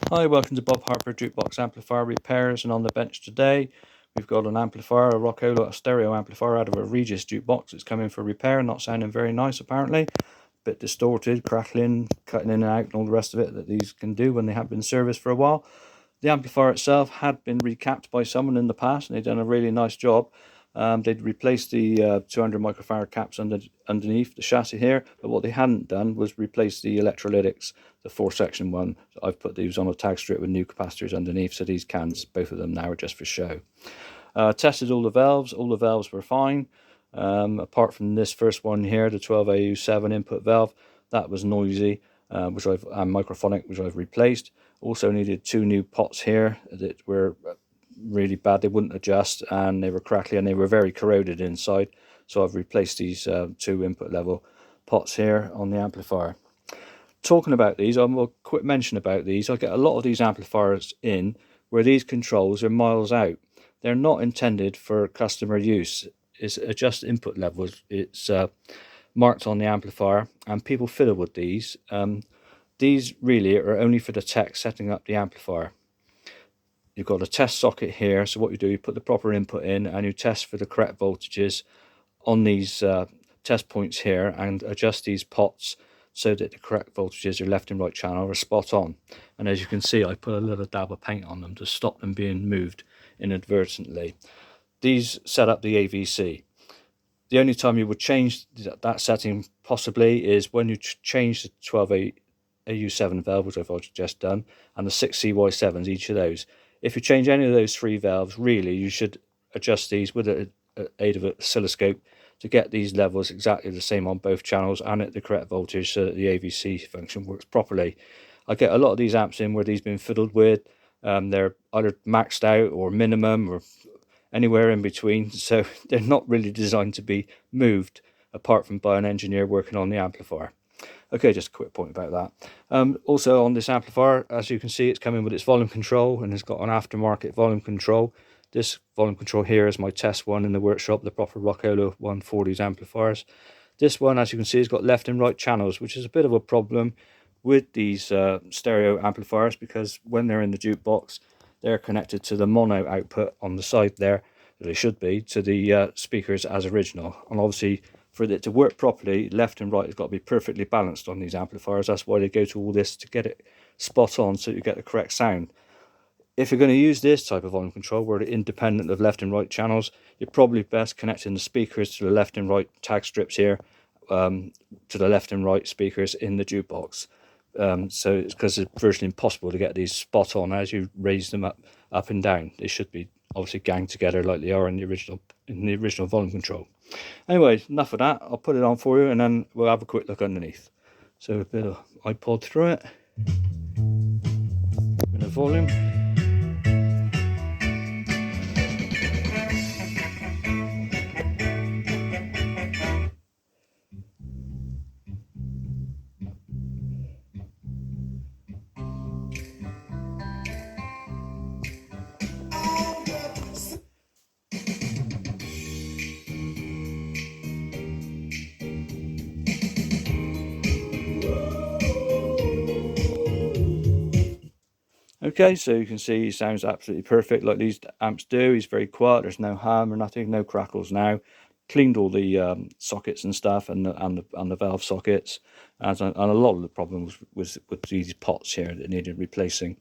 Hi, welcome to Bob Harper Jukebox Amplifier Repairs, and on the bench today we've got an amplifier, a rockola, a stereo amplifier out of a Regis jukebox. It's coming for repair, not sounding very nice apparently, a bit distorted, crackling, cutting in and out and all the rest of it that these can do when they have been serviced for a while. The amplifier itself had been recapped by someone in the past and they'd done a really nice job. They'd replaced the 200 microfarad caps underneath the chassis here, but what they hadn't done was replace the electrolytics, the 4-section one. So I've put these on a tag strip with new capacitors underneath, so these cans, both of them now, are just for show. Tested all the valves were fine, apart from this first one here, the 12AU7 input valve. That was noisy, and microphonic, which I've replaced. Also needed 2 new pots here that were really bad. They wouldn't adjust and they were crackly and they were very corroded inside, so I've replaced these 2 input level pots here on the amplifier. Talking about these, I'll a quick mention about these. I get a lot of these amplifiers in where these controls are miles out. They're not intended for customer use. It's adjust input levels. It's marked on the amplifier, and people fiddle with these. These really are only for the tech setting up the amplifier. You've got a test socket here, so what you do, you put the proper input in and you test for the correct voltages on these test points here and adjust these pots so that the correct voltages, your left and right channel, are spot on. And as you can see, I put a little dab of paint on them to stop them being moved inadvertently. These set up the AVC. The only time you would change that setting possibly is when you change the 12AU7 valve, which I've just done, and the 6 CY7s, each of those. If you change any of those 3 valves, really you should adjust these with the aid of an oscilloscope to get these levels exactly the same on both channels and at the correct voltage so that the AVC function works properly. I get a lot of these amps in where these have been fiddled with. They're either maxed out or minimum or anywhere in between, so they're not really designed to be moved apart from by an engineer working on the amplifier. Okay, just a quick point about that. Also on this amplifier, as you can see, it's coming with its volume control and it's got an aftermarket volume control. This volume control here is my test one in the workshop, the proper Rockola 140s amplifiers. This one, as you can see, has got left and right channels, which is a bit of a problem with these stereo amplifiers, because when they're in the jukebox, they're connected to the mono output on the side there, they should be, to the speakers as original. And obviously, for it to work properly, left and right has got to be perfectly balanced on these amplifiers. That's why they go to all this, to get it spot on so you get the correct sound. If you're going to use this type of volume control where they're independent of left and right channels, you're probably best connecting the speakers to the left and right tag strips here, to the left and right speakers in the jukebox. So it's because it's virtually impossible to get these spot on as you raise them up and down. They should be obviously ganged together like they are in the original volume control. Anyway, enough of that. I'll put it on for you and then we'll have a quick look underneath. So a bit of iPod through it, a bit of volume. Okay, so you can see he sounds absolutely perfect like these amps do. He's very quiet, there's no hum or nothing, no crackles now. Cleaned all the sockets and stuff and the valve sockets, and a lot of the problems was with these pots here that needed replacing.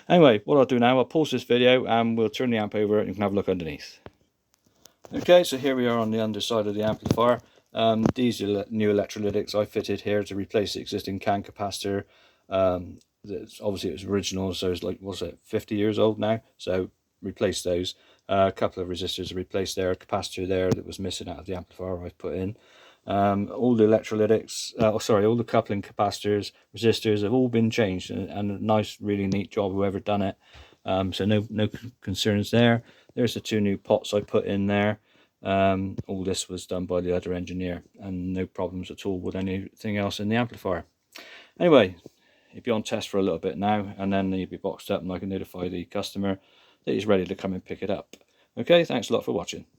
Anyway, what I'll do now, I'll pause this video and we'll turn the amp over and you can have a look underneath. Okay, so here we are on the underside of the amplifier. These are new electrolytics I fitted here to replace the existing can capacitor. Obviously it was original, so it's like, what's it, 50 years old now, so replace those. A couple of resistors are replaced there, a capacitor there that was missing out of the amplifier I've put in. All the electrolytics, all the coupling capacitors, resistors have all been changed, and a nice, really neat job whoever done it. So no concerns there. There's the 2 new pots I put in there. All this was done by the other engineer, and no problems at all with anything else in the amplifier. Anyway, he'll be on test for a little bit now, and then he'll be boxed up and I can notify the customer that he's ready to come and pick it up. Okay, thanks a lot for watching.